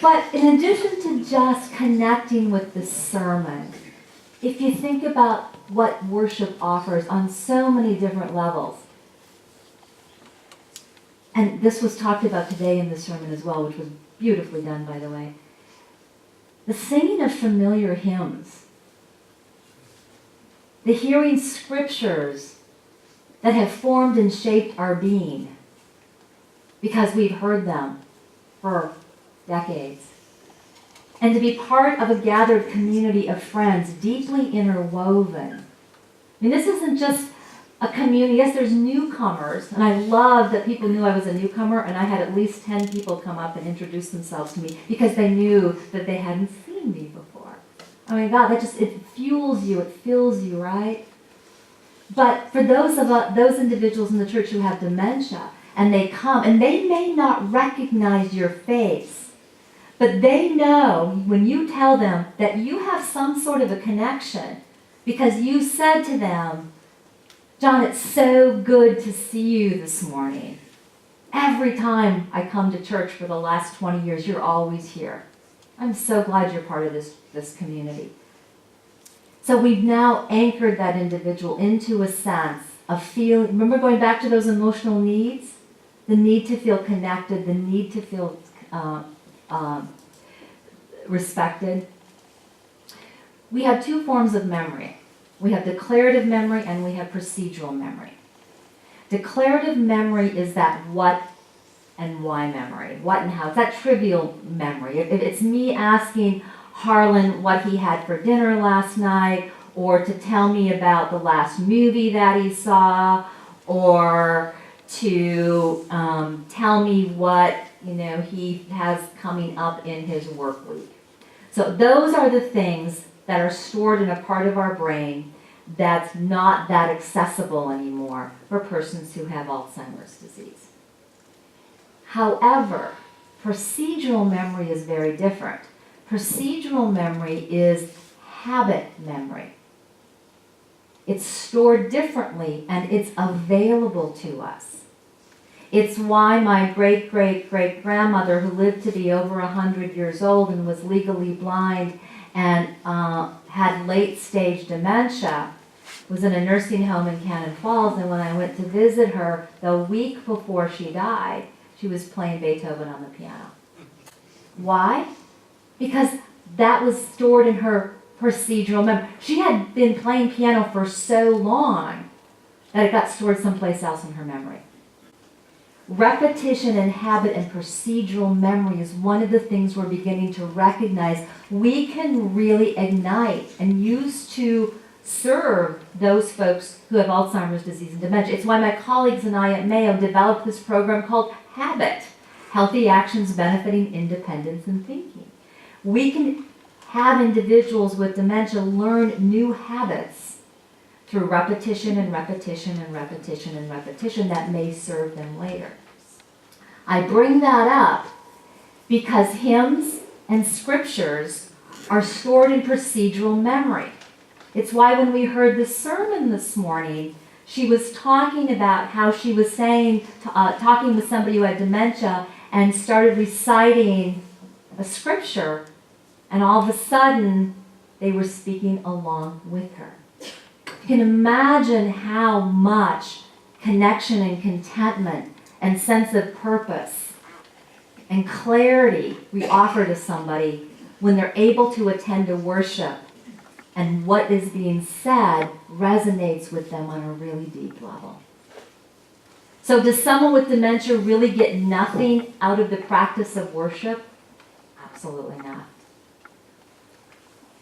But in addition to just connecting with the sermon, if you think about what worship offers on so many different levels, and this was talked about today in the sermon as well, which was beautifully done, by the way, the singing of familiar hymns, the hearing scriptures that have formed and shaped our being because we've heard them for decades. And to be part of a gathered community of friends, deeply interwoven. I mean, this isn't just a community. Yes, there's newcomers, and I love that people knew I was a newcomer, and I had at least 10 people come up and introduce themselves to me because they knew that they hadn't seen me before. I mean, God, it fuels you, it fills you, right? But for those individuals in the church who have dementia, and they come, and they may not recognize your face, but they know when you tell them that you have some sort of a connection because you said to them, John, it's so good to see you this morning. Every time I come to church for the last 20 years, you're always here. I'm so glad you're part of this community. So we've now anchored that individual into a sense of feeling. Remember going back to those emotional needs? The need to feel connected, the need to feel respected. We have two forms of memory. We have declarative memory and we have procedural memory. Declarative memory is that what and why memory, what and how. It's that trivial memory. It's me asking Harlan what he had for dinner last night, or to tell me about the last movie that he saw, or to tell me what he has coming up in his work week. So those are the things that are stored in a part of our brain that's not that accessible anymore for persons who have Alzheimer's disease. However, procedural memory is very different. Procedural memory is habit memory. It's stored differently and it's available to us. It's why my great-great-great-grandmother, who lived to be over 100 years old and was legally blind and had late-stage dementia, was in a nursing home in Cannon Falls, and when I went to visit her the week before she died, she was playing Beethoven on the piano. Why? Because that was stored in her procedural memory. She had been playing piano for so long that it got stored someplace else in her memory. Repetition and habit and procedural memory is one of the things we're beginning to recognize we can really ignite and use to serve those folks who have Alzheimer's disease and dementia. It's why my colleagues and I at Mayo developed this program called HABIT, Healthy Actions Benefiting Independence and Thinking. We can have individuals with dementia learn new habits through repetition and repetition and repetition and repetition that may serve them later. I bring that up because hymns and scriptures are stored in procedural memory. It's why when we heard the sermon this morning, she was talking about how she was saying, talking with somebody who had dementia and started reciting a scripture, and all of a sudden they were speaking along with her. You can imagine how much connection and contentment and sense of purpose and clarity we offer to somebody when they're able to attend a worship and what is being said resonates with them on a really deep level. So does someone with dementia really get nothing out of the practice of worship? Absolutely not.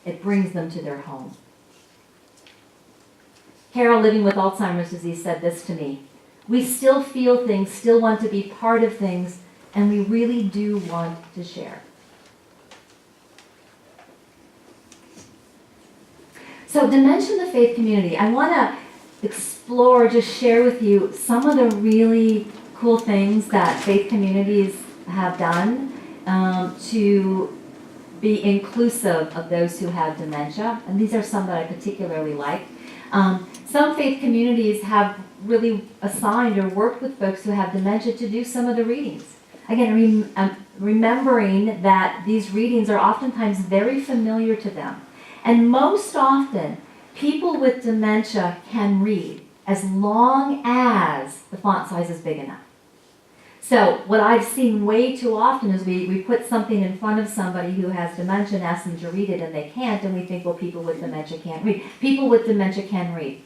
It brings them to their home. Carol, living with Alzheimer's disease, said this to me. We still feel things, still want to be part of things, and we really do want to share. So Dementia in the Faith Community, I want to explore, just share with you some of the really cool things that faith communities have done to be inclusive of those who have dementia. And these are some that I particularly like. Some faith communities have really assigned or worked with folks who have dementia to do some of the readings. Again, remembering that these readings are oftentimes very familiar to them. And most often, people with dementia can read as long as the font size is big enough. So what I've seen way too often is we put something in front of somebody who has dementia and ask them to read it and they can't, and we think, well, people with dementia can't read. People with dementia can read.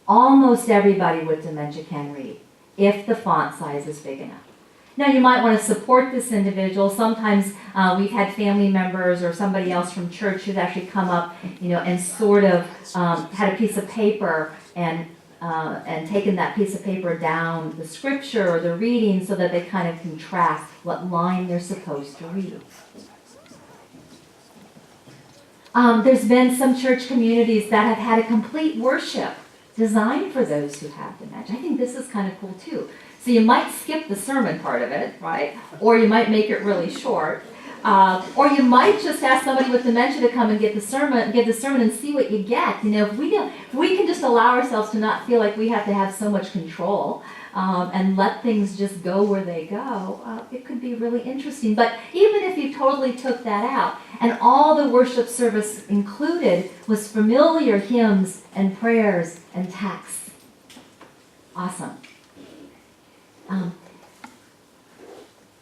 Almost everybody with dementia can read if the font size is big enough. Now, you might want to support this individual. Sometimes we've had family members or somebody else from church who's actually come up, and sort of had a piece of paper and taken that piece of paper down the scripture or the reading so that they kind of contrast what line they're supposed to read. There's been some church communities that have had a complete worship designed for those who have dementia. I think this is kind of cool too. So you might skip the sermon part of it, right? Or you might make it really short. Or you might just ask somebody with dementia to come and give the sermon and see what you get. If we can just allow ourselves to not feel like we have to have so much control and let things just go where they go, it could be really interesting. But even if you totally took that out and all the worship service included was familiar hymns and prayers and texts, awesome.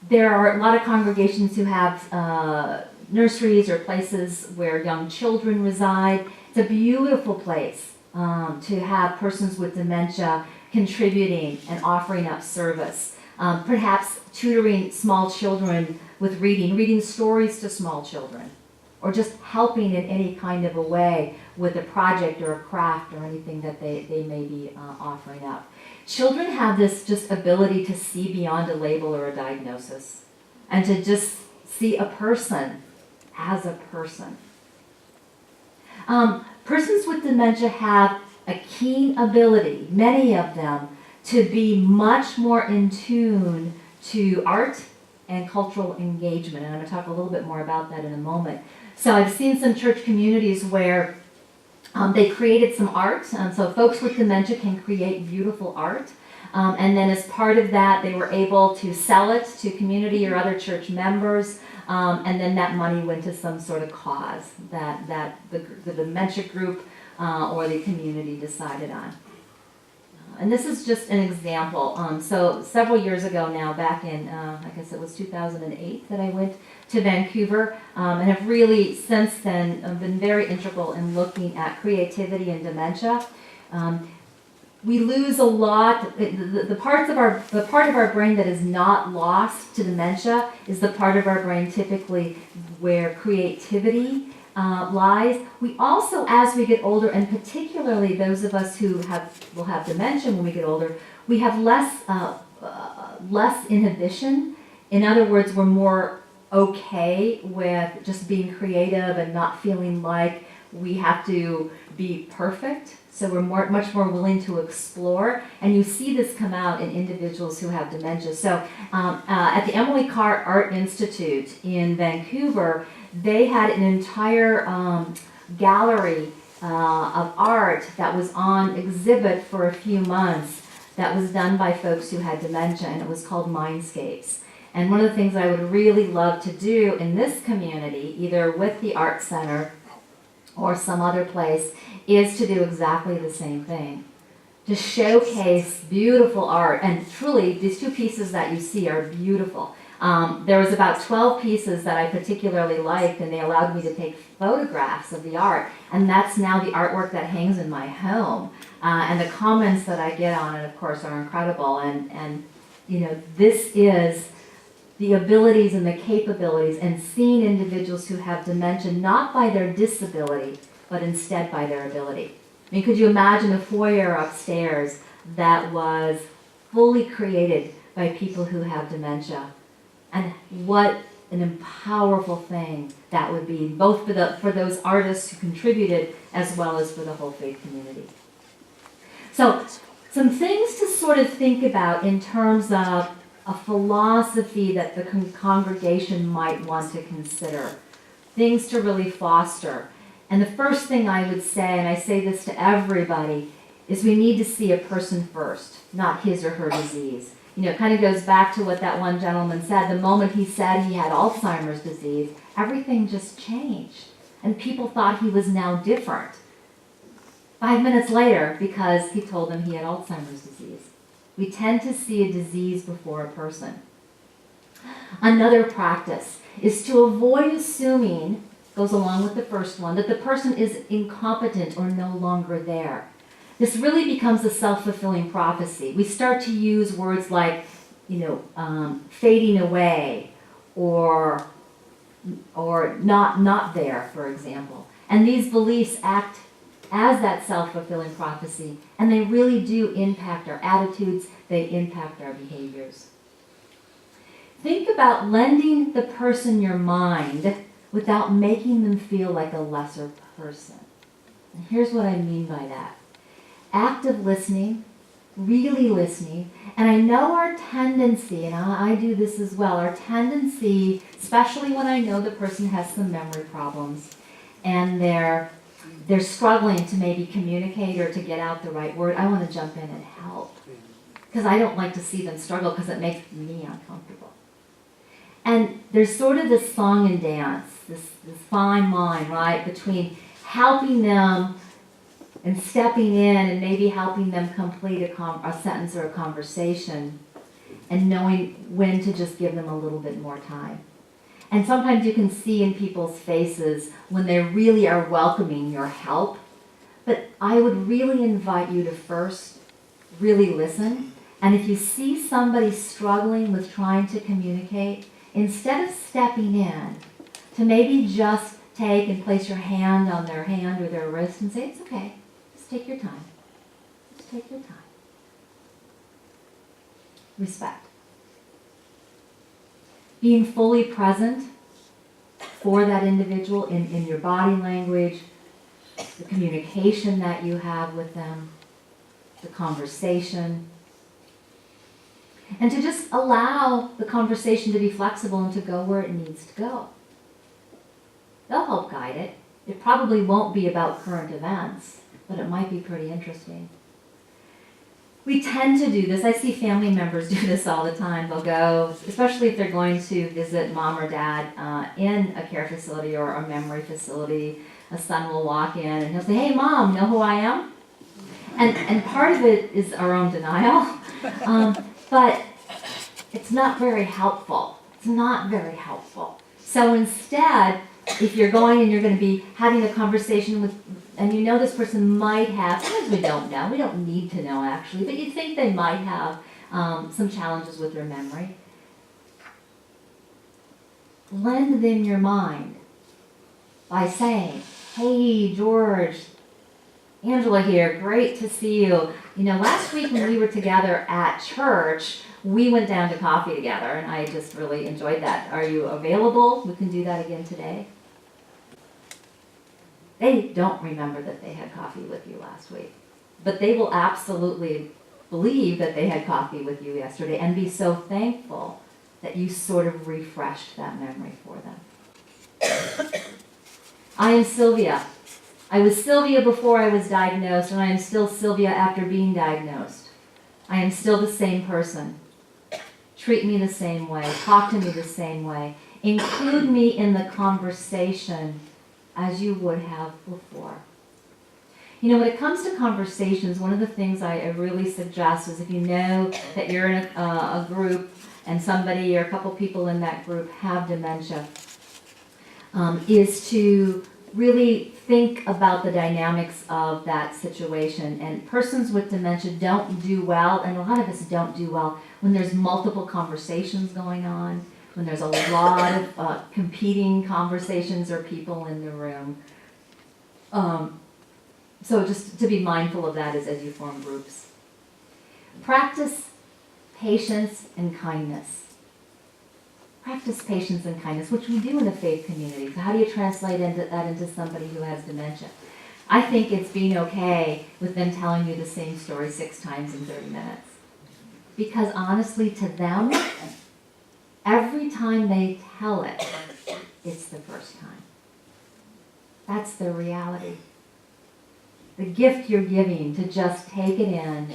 There are a lot of congregations who have nurseries or places where young children reside. It's a beautiful place to have persons with dementia contributing and offering up service. Perhaps tutoring small children with reading stories to small children, or just helping in any kind of a way with a project or a craft or anything that they may be offering up. Children have this just ability to see beyond a label or a diagnosis and to just see a person as a person. Persons with dementia have a keen ability, many of them, to be much more in tune to art and cultural engagement. And I'm going to talk a little bit more about that in a moment. So I've seen some church communities where they created some art, so folks with dementia can create beautiful art. And then as part of that, they were able to sell it to community or other church members. And then that money went to some sort of cause that the dementia group or the community decided on. And this is just an example. So several years ago now, back in, I guess it was 2008 that I went to Vancouver, and have really since then been very integral in looking at creativity and dementia. We lose a lot. The part of our brain that is not lost to dementia is the part of our brain typically where creativity lies. We also, as we get older, and particularly those of us who will have dementia when we get older, we have less inhibition. In other words, we're more okay with just being creative and not feeling like we have to be perfect. So we're much more willing to explore, and you see this come out in individuals who have dementia. So at the Emily Carr Art Institute in Vancouver, they had an entire gallery of art that was on exhibit for a few months that was done by folks who had dementia, and it was called Mindscapes. And one of the things I would really love to do in this community, either with the Art Center or some other place, is to do exactly the same thing. To showcase beautiful art, and truly, these two pieces that you see are beautiful. There was about 12 pieces that I particularly liked, and they allowed me to take photographs of the art, and that's now the artwork that hangs in my home. And the comments that I get on it, of course, are incredible, and this is the abilities and the capabilities, and seeing individuals who have dementia not by their disability, but instead by their ability. I mean, could you imagine a foyer upstairs that was fully created by people who have dementia? And what an powerful thing that would be, both for those artists who contributed as well as for the whole faith community. So, some things to sort of think about in terms of a philosophy that the congregation might want to consider. Things to really foster. And the first thing I would say, and I say this to everybody, is we need to see a person first, not his or her disease. it kind of goes back to what that one gentleman said. The moment he said he had Alzheimer's disease, everything just changed. And people thought he was now different. 5 minutes later, because he told them he had Alzheimer's disease. We tend to see a disease before a person. Another practice is to avoid assuming, goes along with the first one, that the person is incompetent or no longer there. This really becomes a self-fulfilling prophecy. We start to use words like, fading away or not there, for example. And these beliefs act as that self-fulfilling prophecy, and they really do impact our attitudes, they impact our behaviors. Think about lending the person your mind without making them feel like a lesser person. And here's what I mean by that. Active listening, really listening, and I know our tendency, and I do this as well, our tendency, especially when I know the person has some memory problems, and they're struggling to maybe communicate or to get out the right word, I want to jump in and help. Because I don't like to see them struggle because it makes me uncomfortable. And there's sort of this song and dance, this fine line, right, between helping them and stepping in and maybe helping them complete a sentence or a conversation and knowing when to just give them a little bit more time. And sometimes you can see in people's faces when they really are welcoming your help. But I would really invite you to first really listen. And if you see somebody struggling with trying to communicate, instead of stepping in, to maybe just take and place your hand on their hand or their wrist and say, it's okay, just take your time. Just take your time. Respect. Being fully present for that individual in your body language, the communication that you have with them, the conversation, and to just allow the conversation to be flexible and to go where it needs to go. They'll help guide it. It probably won't be about current events, but it might be pretty interesting. We tend to do this. I see family members do this all the time. They'll go, especially if they're going to visit mom or dad in a care facility or a memory facility. A son will walk in and he'll say, hey mom, know who I am? And part of it is our own denial, but it's not very helpful. It's not very helpful. So instead, if you're going and you're going to be having a conversation with, and you know this person might have, sometimes we don't know, we don't need to know actually, but you think they might have some challenges with their memory. Lend them your mind by saying, hey George, Angela here, great to see you. Last week when we were together at church, we went down to coffee together and I just really enjoyed that. Are you available? We can do that again today. They don't remember that they had coffee with you last week, but they will absolutely believe that they had coffee with you yesterday and be so thankful that you sort of refreshed that memory for them. I am Sylvia. I was Sylvia before I was diagnosed, and I am still Sylvia after being diagnosed. I am still the same person. Treat me the same way. Talk to me the same way. Include me in the conversation as you would have before. When it comes to conversations, one of the things I really suggest is if you know that you're in a group and somebody or a couple people in that group have dementia, is to really think about the dynamics of that situation. And persons with dementia don't do well, and a lot of us don't do well, when there's multiple conversations going on, when there's a lot of competing conversations or people in the room. So just to be mindful of that as you form groups. Practice patience and kindness. Practice patience and kindness, which we do in a faith community. So how do you translate that into somebody who has dementia? I think it's being okay with them telling you the same story 6 times in 30 minutes. Because honestly, to them, every time they tell it, it's the first time. That's the reality. The gift you're giving to just take it in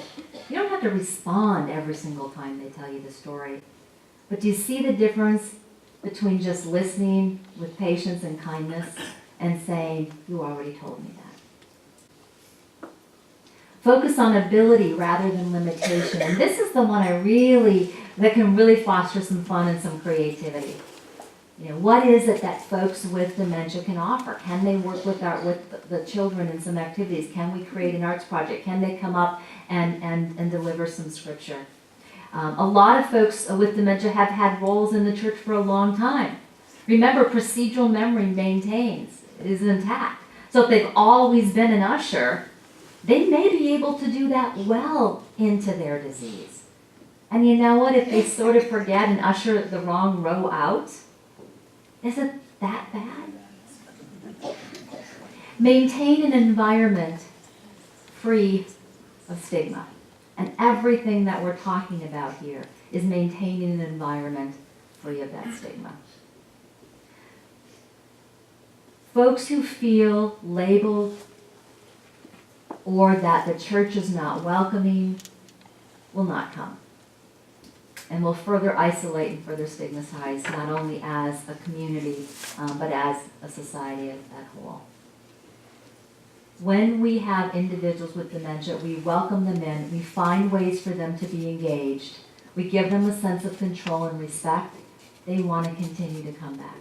You don't have to respond every single time they tell you the story. But do you see the difference between just listening with patience and kindness and saying, you already told me that? Focus on ability rather than limitation. And this is the one that can really foster some fun and some creativity. What is it that folks with dementia can offer? Can they work with the children in some activities? Can we create an arts project? Can they come up and deliver some scripture? A lot of folks with dementia have had roles in the church for a long time. Remember, procedural memory is intact. So if they've always been an usher, they may be able to do that well into their disease. And you know what? If they sort of forget and usher the wrong row out, is it that bad? Maintain an environment free of stigma. And everything that we're talking about here is maintaining an environment free of that stigma. Folks who feel labeled or that the church is not welcoming will not come, and will further isolate and further stigmatize, not only as a community, but as a society as a whole. When we have individuals with dementia, we welcome them in, we find ways for them to be engaged, we give them a sense of control and respect, they want to continue to come back.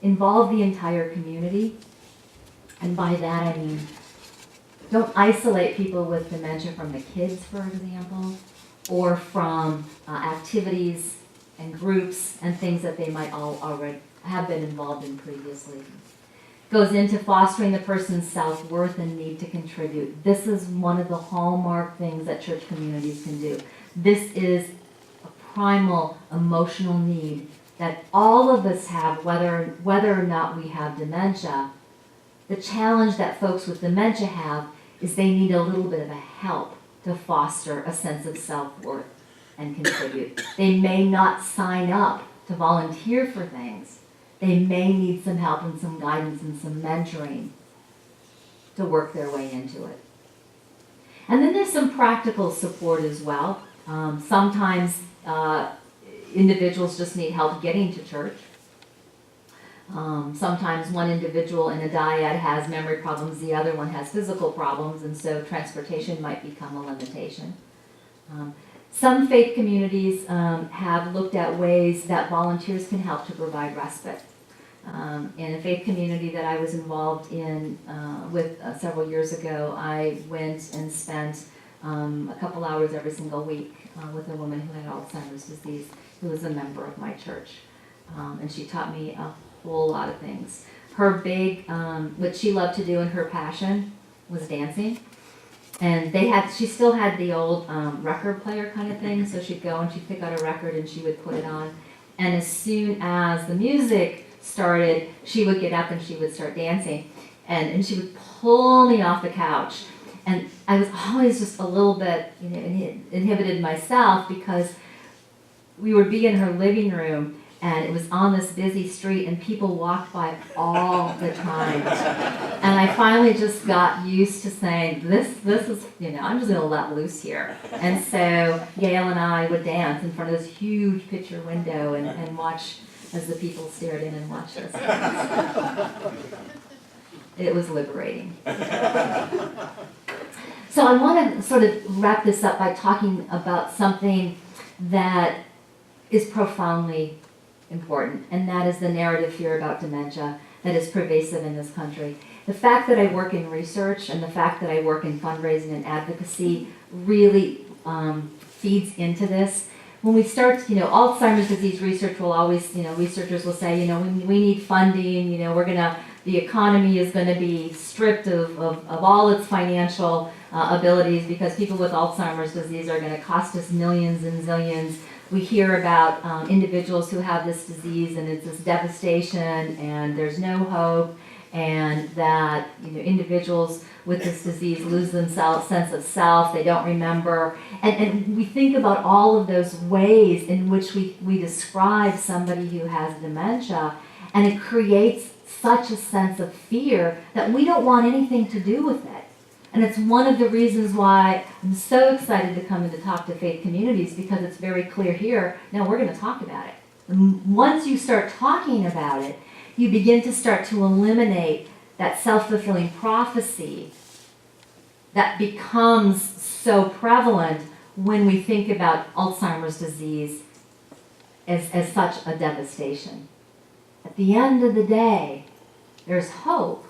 Involve the entire community, and by that I mean don't isolate people with dementia from the kids, for example, or from activities and groups and things that they might already have been involved in previously. Goes into fostering the person's self-worth and need to contribute. This is one of the hallmark things that church communities can do. This is a primal emotional need that all of us have, whether or not we have dementia. The challenge that folks with dementia have is they need a little bit of a help to foster a sense of self-worth and contribute. They may not sign up to volunteer for things. They may need some help and some guidance and some mentoring to work their way into it. And then there's some practical support as well. Sometimes individuals just need help getting to church. Sometimes one individual in a dyad has memory problems, the other one has physical problems, and so transportation might become a limitation. Some faith communities have looked at ways that volunteers can help to provide respite. In a faith community that I was involved in with several years ago, I went and spent a couple hours every single week with a woman who had Alzheimer's disease, who was a member of my church. And she taught me a whole lot of things. Her big, what she loved to do and her passion was dancing. And she still had the old record player kind of thing, so she'd go and she'd pick out a record and she would put it on. And as soon as the music started, she would get up and she would start dancing. And she would pull me off the couch. And I was always just a little bit inhibited myself, because we would be in her living room and it was on this busy street and people walked by all the time. And I finally just got used to saying, this is, I'm just gonna let loose here. And so Gail and I would dance in front of this huge picture window and watch as the people stared in and watched us. It was liberating. So I want to sort of wrap this up by talking about something that is profoundly important, and that is the narrative fear about dementia that is pervasive in this country. The fact that I work in research and the fact that I work in fundraising and advocacy really feeds into this. When we start, Alzheimer's disease research will always, researchers will say, we need funding, the economy is going to be stripped of all its financial abilities, because people with Alzheimer's disease are going to cost us millions and zillions. We hear about individuals who have this disease and it's this devastation and there's no hope, and that individuals with this disease lose themselves, sense of self, they don't remember. And we think about all of those ways in which we describe somebody who has dementia, and it creates such a sense of fear that we don't want anything to do with it. And it's one of the reasons why I'm so excited to come in to talk to faith communities, because it's very clear here, now we're going to talk about it. And once you start talking about it, you begin to start to eliminate that self-fulfilling prophecy that becomes so prevalent when we think about Alzheimer's disease as such a devastation. At the end of the day, there's hope,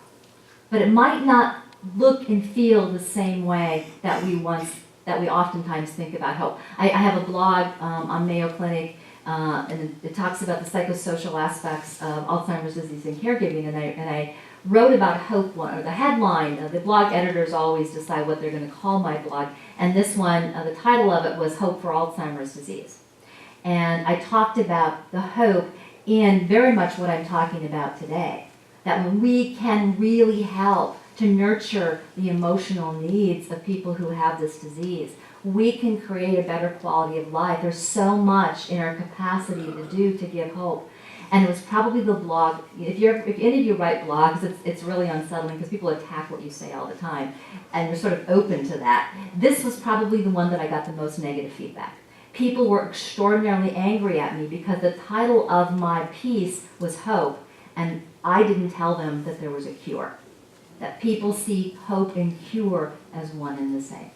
but it might not look and feel the same way that we oftentimes think about hope. I have a blog on Mayo Clinic, and it talks about the psychosocial aspects of Alzheimer's disease and caregiving, and I wrote about hope, or the headline. The blog editors always decide what they're going to call my blog, and this one, the title of it was Hope for Alzheimer's Disease. And I talked about the hope in very much what I'm talking about today, that when we can really help to nurture the emotional needs of people who have this disease, we can create a better quality of life. There's so much in our capacity to do to give hope. And it was probably the blog, if any of you write blogs, it's really unsettling because people attack what you say all the time, and you're sort of open to that. This was probably the one that I got the most negative feedback. People were extraordinarily angry at me because the title of my piece was Hope, and I didn't tell them that there was a cure. That people see hope and cure as one and the same.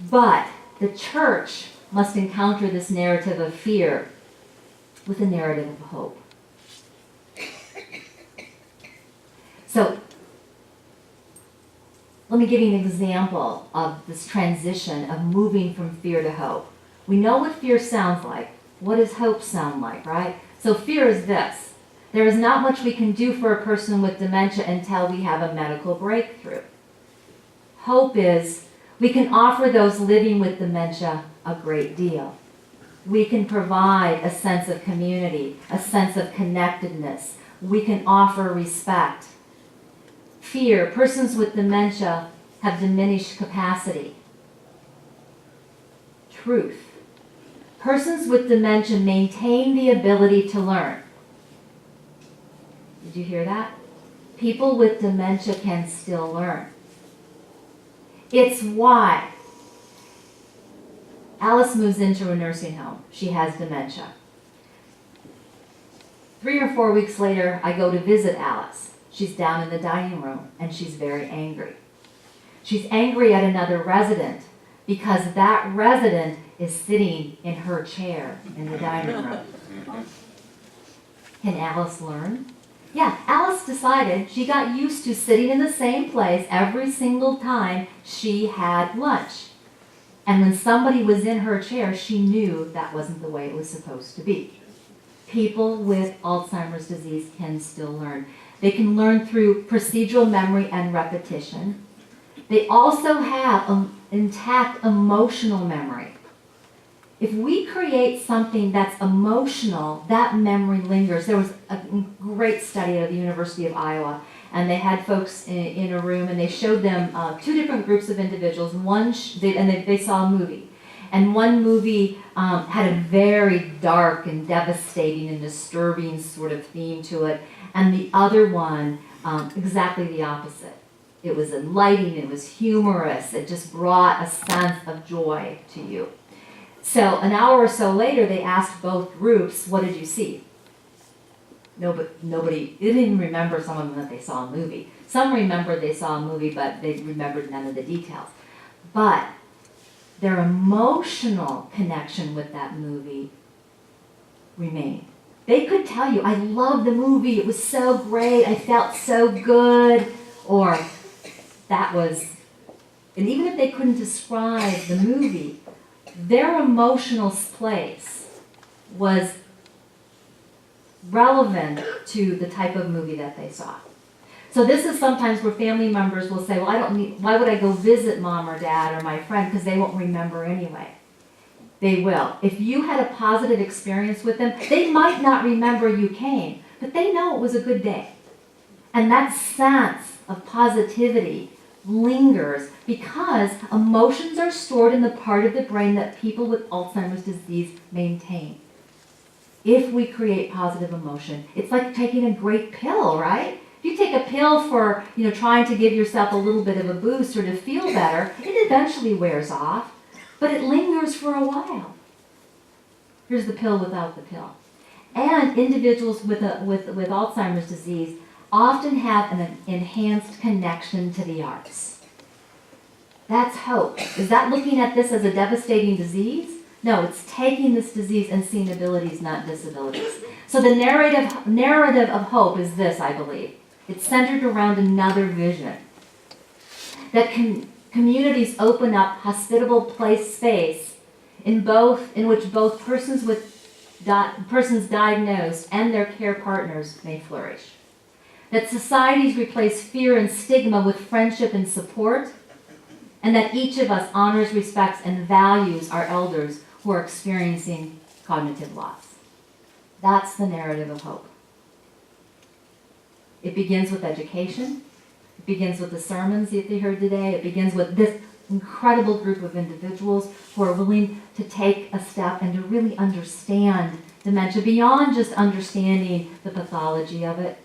But the church must encounter this narrative of fear with a narrative of hope. So, let me give you an example of this transition of moving from fear to hope. We know what fear sounds like. What does hope sound like, right? So fear is this. There is not much we can do for a person with dementia until we have a medical breakthrough. Hope is we can offer those living with dementia a great deal. We can provide a sense of community, a sense of connectedness. We can offer respect. Fear, persons with dementia have diminished capacity. Truth. Persons with dementia maintain the ability to learn. Did you hear that? People with dementia can still learn. It's why Alice moves into a nursing home. She has dementia. 3 or 4 weeks later, I go to visit Alice. She's down in the dining room, and she's very angry. She's angry at another resident because that resident is sitting in her chair in the dining room. Can Alice learn? Yeah, Alice decided she got used to sitting in the same place every single time she had lunch. And when somebody was in her chair, she knew that wasn't the way it was supposed to be. People with Alzheimer's disease can still learn. They can learn through procedural memory and repetition. They also have an intact emotional memory. If we create something that's emotional, that memory lingers. There was a great study at the University of Iowa, and they had folks in a room, and they showed them 2 different groups of individuals. They saw a movie. And one movie had a very dark and devastating and disturbing sort of theme to it, and the other one, exactly the opposite. It was enlightening, it was humorous, it just brought a sense of joy to you. So an hour or so later, they asked both groups, what did you see? Nobody, they didn't even remember some of them that they saw a movie. Some remembered they saw a movie, but they remembered none of the details. But their emotional connection with that movie remained. They could tell you, I loved the movie, it was so great, I felt so good, or that was, and even if they couldn't describe the movie, their emotional place was relevant to the type of movie that they saw. So this is sometimes where family members will say, well, why would I go visit mom or dad or my friend, because they won't remember anyway. They will. If you had a positive experience with them, they might not remember you came, but they know it was a good day. And that sense of positivity lingers because emotions are stored in the part of the brain that people with Alzheimer's disease maintain. If we create positive emotion, it's like taking a great pill, right? If If you take a pill for, trying to give yourself a little bit of a boost or to feel better, it eventually wears off, but it lingers for a while. Here's the pill without the pill. And individuals with Alzheimer's disease often have an enhanced connection to the arts. That's hope. Is that looking at this as a devastating disease? No, it's taking this disease and seeing abilities, not disabilities. So the narrative of hope is this, I believe. It's centered around another vision. That communities open up hospitable space in which both persons diagnosed and their care partners may flourish. That societies replace fear and stigma with friendship and support, and that each of us honors, respects, and values our elders who are experiencing cognitive loss. That's the narrative of hope. It begins with education. It begins with the sermons that you heard today. It begins with this incredible group of individuals who are willing to take a step and to really understand dementia beyond just understanding the pathology of it.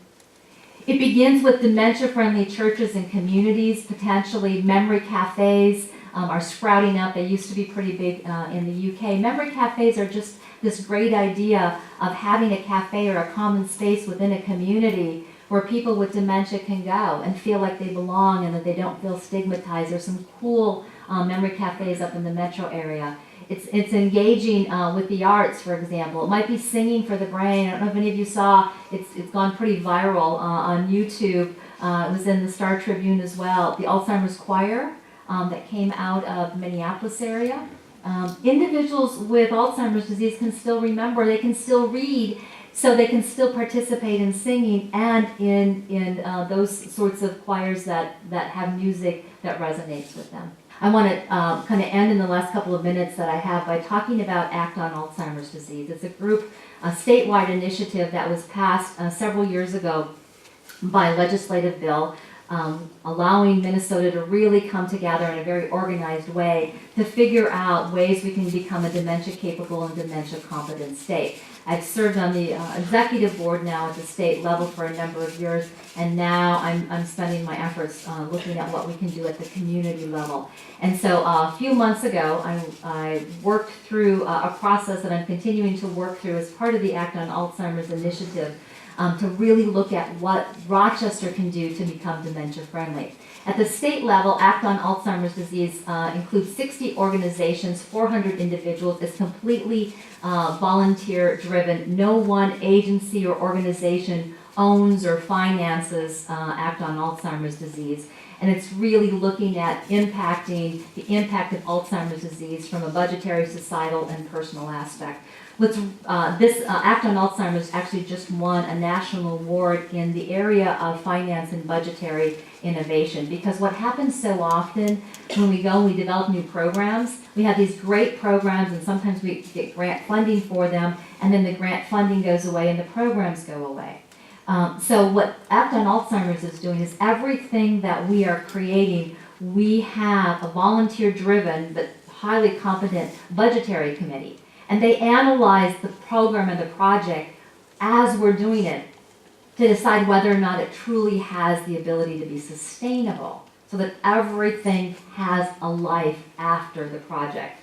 It begins with dementia-friendly churches and communities. Potentially memory cafes are sprouting up. They used to be pretty big in the UK. Memory cafes are just this great idea of having a cafe or a common space within a community where people with dementia can go and feel like they belong and that they don't feel stigmatized. There's some cool memory cafes up in the metro area. It's engaging with the arts, for example. It might be singing for the brain. I don't know if any of you saw, it's gone pretty viral on YouTube. It was in the Star Tribune as well. The Alzheimer's Choir that came out of Minneapolis area. Individuals with Alzheimer's disease can still remember, they can still read, so they can still participate in singing and in those sorts of choirs that have music that resonates with them. I want to kind of end in the last couple of minutes that I have by talking about Act on Alzheimer's Disease. It's a statewide initiative that was passed several years ago by a legislative bill allowing Minnesota to really come together in a very organized way to figure out ways we can become a dementia-capable and dementia-competent state. I've served on the executive board now at the state level for a number of years, and now I'm spending my efforts looking at what we can do at the community level. And so a few months ago, I worked through a process that I'm continuing to work through as part of the Act on Alzheimer's initiative to really look at what Rochester can do to become dementia-friendly. At the state level, Act on Alzheimer's Disease includes 60 organizations, 400 individuals. It's completely volunteer-driven. No one agency or organization owns or finances Act on Alzheimer's Disease. And it's really looking at impacting the impact of Alzheimer's disease from a budgetary, societal, and personal aspect. This Act on Alzheimer's actually just won a national award in the area of finance and budgetary innovation, because what happens so often when we go and we develop new programs, we have these great programs and sometimes we get grant funding for them, and then the grant funding goes away and the programs go away. So what Act on Alzheimer's is doing is everything that we are creating, we have a volunteer-driven but highly competent budgetary committee. And they analyze the program and the project as we're doing it to decide whether or not it truly has the ability to be sustainable, so that everything has a life after the project.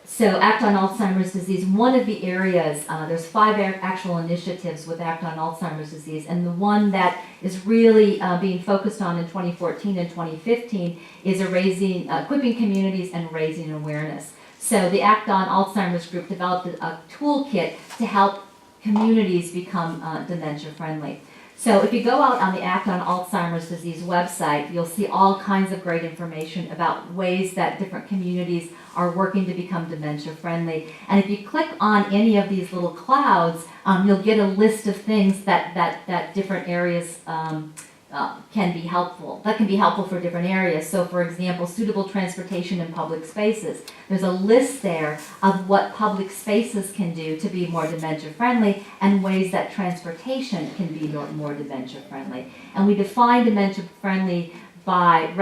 So Act on Alzheimer's Disease, one of the areas, there's 5 actual initiatives with Act on Alzheimer's Disease, and the one that is really being focused on in 2014 and 2015 is equipping communities and raising awareness. So the Act on Alzheimer's group developed a toolkit to help communities become dementia-friendly. So if you go out on the Act on Alzheimer's Disease website, you'll see all kinds of great information about ways that different communities are working to become dementia-friendly. And if you click on any of these little clouds, you'll get a list of things that different areas can be helpful. That can be helpful for different areas. So for example, suitable transportation in public spaces. There's a list there of what public spaces can do to be more dementia-friendly and ways that transportation can be more dementia-friendly. And we define dementia-friendly by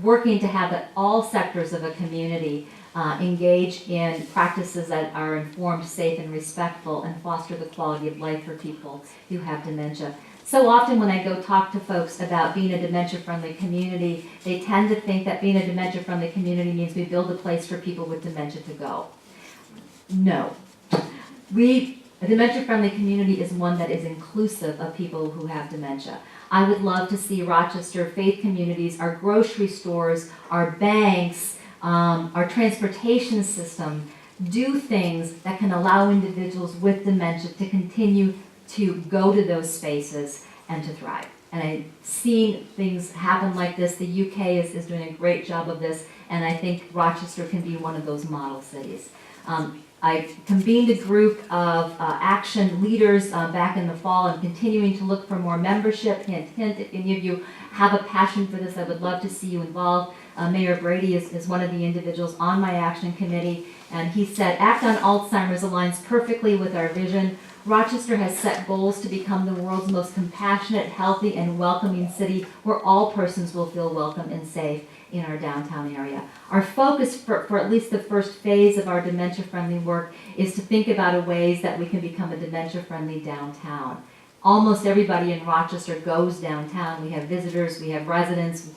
working to have that all sectors of a community engage in practices that are informed, safe, and respectful and foster the quality of life for people who have dementia. So often when I go talk to folks about being a dementia-friendly community, they tend to think that being a dementia-friendly community means we build a place for people with dementia to go. No. A dementia-friendly community is one that is inclusive of people who have dementia. I would love to see Rochester faith communities, our grocery stores, our banks, our transportation system do things that can allow individuals with dementia to continue to go to those spaces and to thrive. And I've seen things happen like this. The UK is doing a great job of this, and I think Rochester can be one of those model cities. I convened a group of action leaders back in the fall. I'm continuing to look for more membership. Hint, hint, if any of you have a passion for this, I would love to see you involved. Mayor Brady is one of the individuals on my action committee, and he said, Act on Alzheimer's aligns perfectly with our vision. Rochester has set goals to become the world's most compassionate, healthy, and welcoming city where all persons will feel welcome and safe in our downtown area. Our focus for at least the first phase of our dementia-friendly work is to think about ways that we can become a dementia-friendly downtown. Almost everybody in Rochester goes downtown. We have visitors, we have residents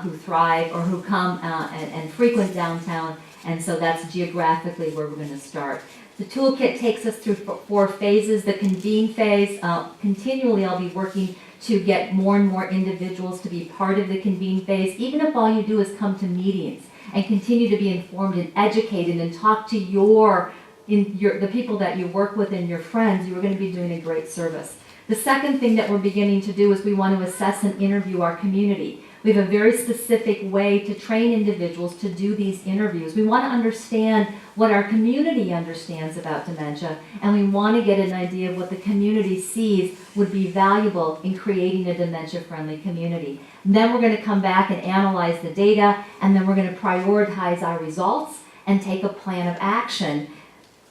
who thrive or who come and frequent downtown, and so that's geographically where we're going to start. The toolkit takes us through 4 phases. The convene phase, continually I'll be working to get more and more individuals to be part of the convene phase, even if all you do is come to meetings and continue to be informed and educated and talk to the people that you work with and your friends. You are going to be doing a great service. The second thing that we're beginning to do is we want to assess and interview our community. We have a very specific way to train individuals to do these interviews. We want to understand what our community understands about dementia, and we want to get an idea of what the community sees would be valuable in creating a dementia-friendly community. And then we're going to come back and analyze the data, and then we're going to prioritize our results and take a plan of action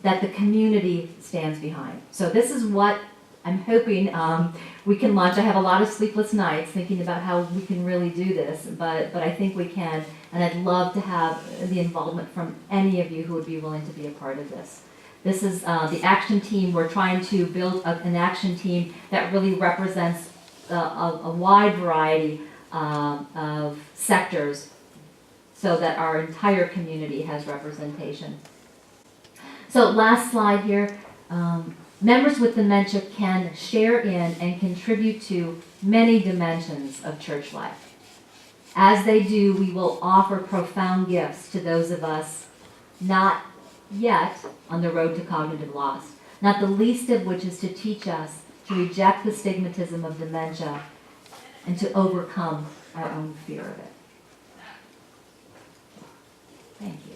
that the community stands behind. So this is what I'm hoping we can launch. I have a lot of sleepless nights thinking about how we can really do this, but I think we can, and I'd love to have the involvement from any of you who would be willing to be a part of this. This is the action team. We're trying to build an action team that really represents a wide variety of sectors so that our entire community has representation. So last slide here. Members with dementia can share in and contribute to many dimensions of church life. As they do, we will offer profound gifts to those of us not yet on the road to cognitive loss, not the least of which is to teach us to reject the stigmatism of dementia and to overcome our own fear of it. Thank you.